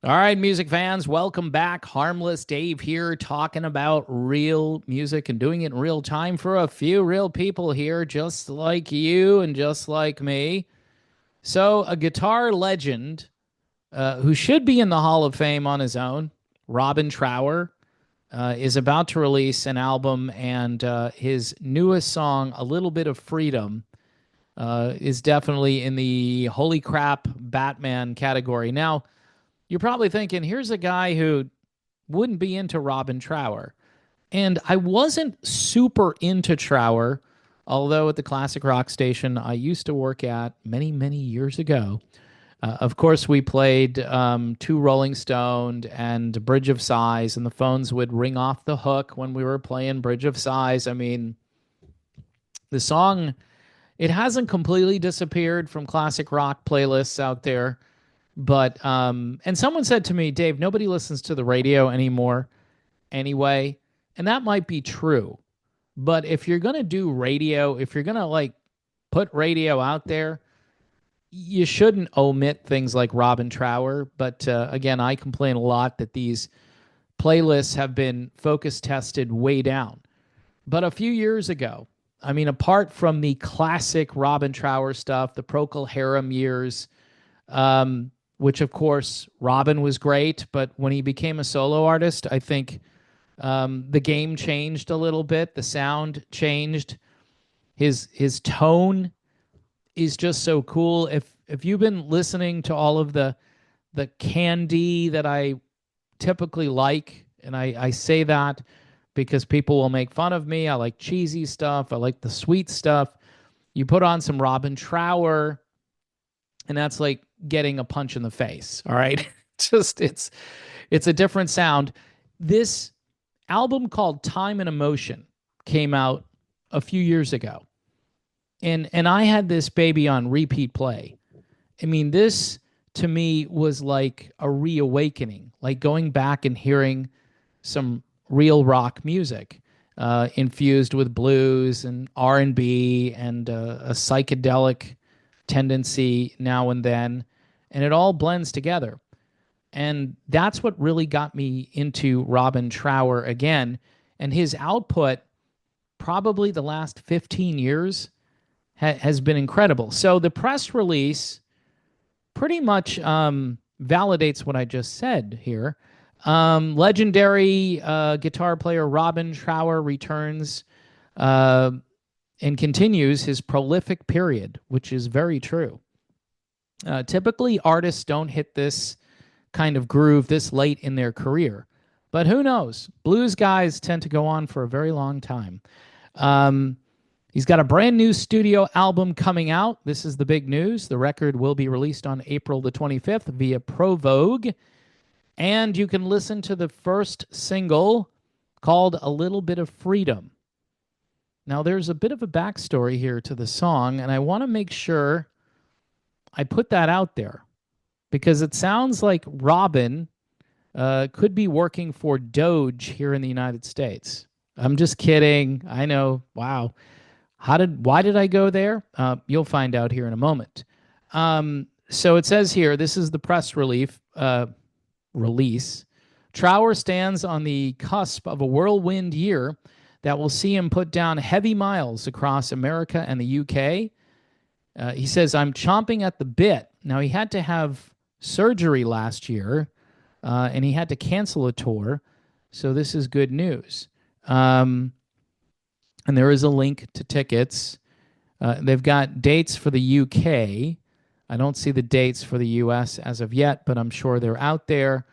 All right, music fans, welcome back. Harmless Dave here, talking about real music and doing it in real time for a few real people here, just like you and just like me. So, a guitar legend who should be in the Hall of Fame on his own, Robin Trower, is about to release an album, and his newest song, A Little Bit of Freedom, is definitely in the holy crap Batman category. Now, you're probably thinking, here's a guy who wouldn't be into Robin Trower. And I wasn't super into Trower, although at the classic rock station I used to work at many, many years ago. Of course, we played Two Rolling Stoned and Bridge of Sighs, and the phones would ring off the hook when we were playing Bridge of Sighs. I mean, the song, it hasn't completely disappeared from classic rock playlists out there. But and someone said to me, Dave, nobody listens to the radio anymore anyway, and that might be true. But if you're gonna do radio, if you're gonna like put radio out there, you shouldn't omit things like Robin Trower. But again, I complain a lot that these playlists have been focus tested way down. But a few years ago, I mean, apart from the classic Robin Trower stuff, the Procol Harum years, which of course Robin was great, but when he became a solo artist, I think the game changed a little bit. The sound changed. His tone is just so cool. If you've been listening to all of the candy that I typically like, and I say that because people will make fun of me. I like cheesy stuff. I like the sweet stuff. You put on some Robin Trower, and that's like getting a punch in the face. All right. Just it's a different sound. This album called Time and Emotion came out a few years ago. And I had this baby on repeat play. I mean, this to me was like a reawakening, like going back and hearing some real rock music infused with blues and R&B and a psychedelic tendency now and then, and it all blends together. And that's what really got me into Robin Trower again. And his output, probably the last 15 years, has been incredible. So the press release pretty much validates what I just said here. Legendary guitar player Robin Trower returns and continues his prolific period, which is very true. Typically, artists don't hit this kind of groove this late in their career, but who knows? Blues guys tend to go on for a very long time. He's got a brand new studio album coming out. This is the big news. The record will be released on April the 25th via Pro Vogue, and you can listen to the first single called A Little Bit of Freedom. Now, there's a bit of a backstory here to the song, and I want to make sure I put that out there because it sounds like Robin could be working for DOGE here in the United States. I'm just kidding. I know. Wow. Why did I go there? You'll find out here in a moment. So it says here, this is the press release. Trower stands on the cusp of a whirlwind year that will see him put down heavy miles across America and the UK. He says, I'm chomping at the bit. Now, he had to have surgery last year, and he had to cancel a tour. So this is good news. And there is a link to tickets. They've got dates for the UK. I don't see the dates for the US as of yet, but I'm sure they're out there.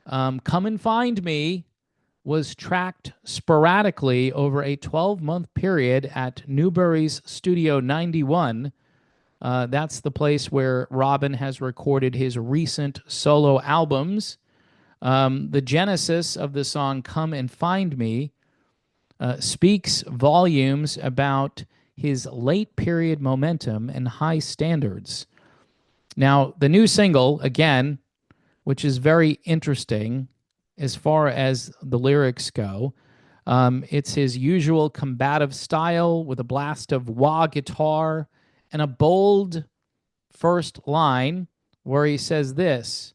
Come and Find Me was tracked sporadically over a 12-month period at Newbury's Studio 91. That's the place where Robin has recorded his recent solo albums. The genesis of the song Come and Find Me speaks volumes about his late period momentum and high standards. Now, the new single, again, which is very interesting as far as the lyrics go, it's his usual combative style with a blast of wah guitar and a bold first line where he says this: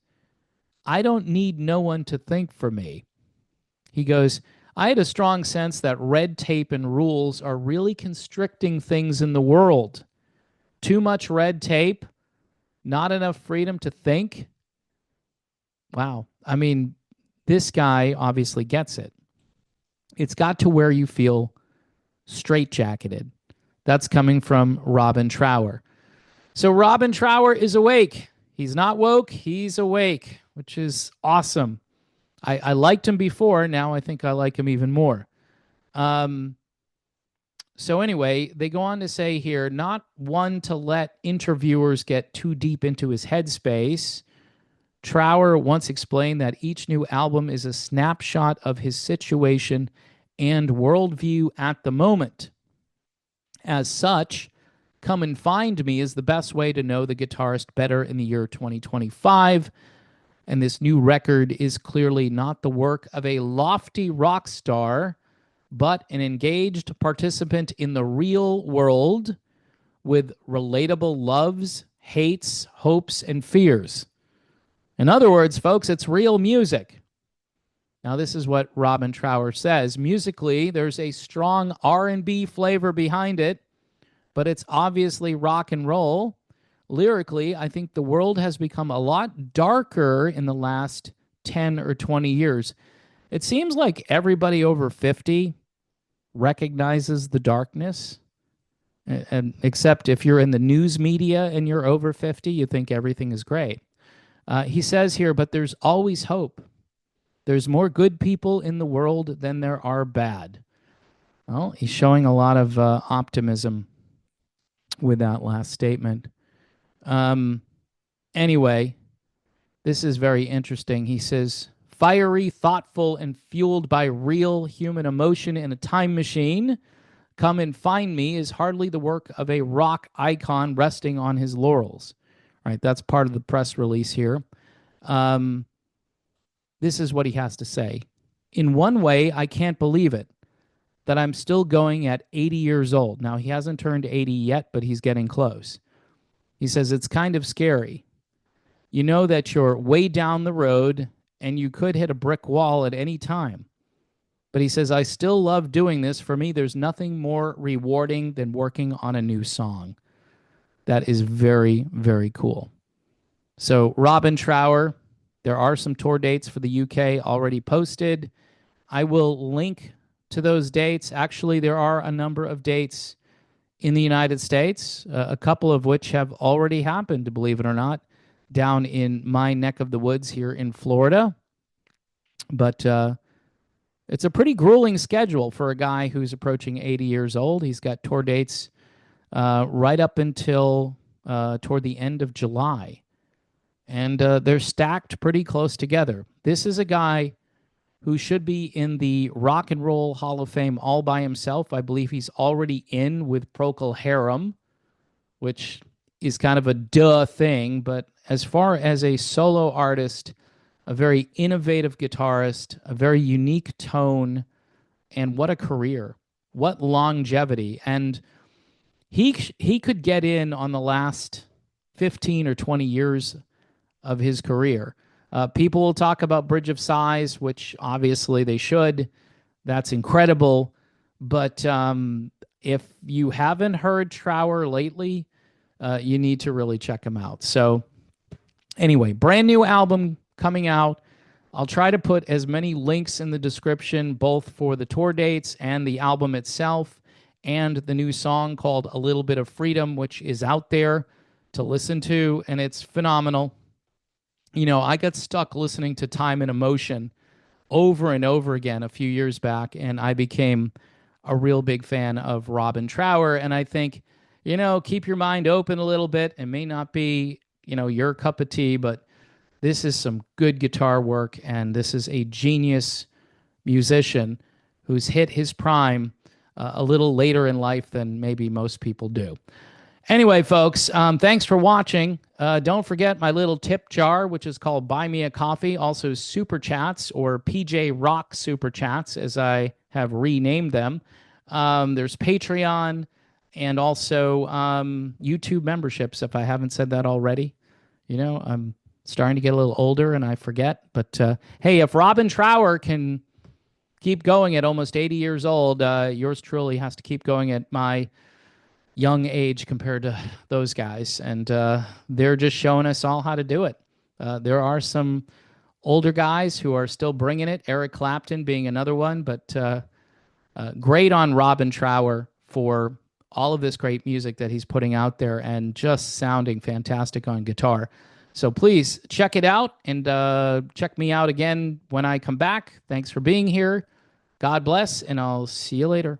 I don't need no one to think for me. He goes, I had a strong sense that red tape and rules are really constricting things in the world. Too much red tape, not enough freedom to think. Wow. I mean, this guy obviously gets it. It's got to where you feel straitjacketed. That's coming from Robin Trower. So Robin Trower is awake. He's not woke, he's awake, which is awesome. I liked him before. Now I think I like him even more. Um, so anyway, they go on to say here, not one to let interviewers get too deep into his headspace. Trower once explained that each new album is a snapshot of his situation and worldview at the moment. As such, Come and Find Me is the best way to know the guitarist better in the year 2025. And this new record is clearly not the work of a lofty rock star, but an engaged participant in the real world with relatable loves, hates, hopes, and fears. In other words, folks, it's real music. Now, this is what Robin Trower says. Musically, there's a strong R&B flavor behind it, but it's obviously rock and roll. Lyrically, I think the world has become a lot darker in the last 10 or 20 years. It seems like everybody over 50 recognizes the darkness. And except if you're in the news media and you're over 50, you think everything is great. He says here, but there's always hope. There's more good people in the world than there are bad. Well, he's showing a lot of optimism with that last statement. Anyway, this is very interesting. He says, fiery, thoughtful, and fueled by real human emotion in a time machine, Come and Find Me is hardly the work of a rock icon resting on his laurels. All right, that's part of the press release here. This is what he has to say. In one way, I can't believe it, that I'm still going at 80 years old. Now, he hasn't turned 80 yet, but he's getting close. He says, it's kind of scary. You know that you're way down the road and you could hit a brick wall at any time. But he says, I still love doing this. For me, there's nothing more rewarding than working on a new song. That is very, very cool. So Robin Trower, there are some tour dates for the UK already posted. I will link to those dates. Actually, there are a number of dates in the United States, a couple of which have already happened, believe it or not, down in my neck of the woods here in Florida. But it's a pretty grueling schedule for a guy who's approaching 80 years old. He's got tour dates right up until toward the end of July. And they're stacked pretty close together. This is a guy who should be in the Rock and Roll Hall of Fame all by himself. I believe he's already in with Procol Harum, which is kind of a duh thing. But as far as a solo artist, a very innovative guitarist, a very unique tone, and what a career, what longevity. And he could get in on the last 15 or 20 years of his career. People will talk about Bridge of Sighs, which obviously they should. That's incredible. But if you haven't heard Trower lately, you need to really check him out. So anyway, brand new album coming out. I'll try to put as many links in the description, both for the tour dates and the album itself, and the new song called A Little Bit of Freedom, which is out there to listen to, and it's phenomenal. You know, I got stuck listening to Time and Emotion over and over again a few years back, and I became a real big fan of Robin Trower. And I think, you know, keep your mind open a little bit. It may not be, you know, your cup of tea, but this is some good guitar work, and this is a genius musician who's hit his prime a little later in life than maybe most people do. Anyway, folks, thanks for watching. Don't forget my little tip jar, which is called Buy Me a Coffee. Also, Super Chats, or PJ Rock Super Chats, as I have renamed them. There's Patreon and also YouTube memberships, if I haven't said that already. You know, starting to get a little older and I forget. But hey, if Robin Trower can keep going at almost 80 years old, yours truly has to keep going at my young age compared to those guys. And they're just showing us all how to do it. There are some older guys who are still bringing it, Eric Clapton being another one, but great on Robin Trower for all of this great music that he's putting out there and just sounding fantastic on guitar. So please check it out and check me out again when I come back. Thanks for being here. God bless, and I'll see you later.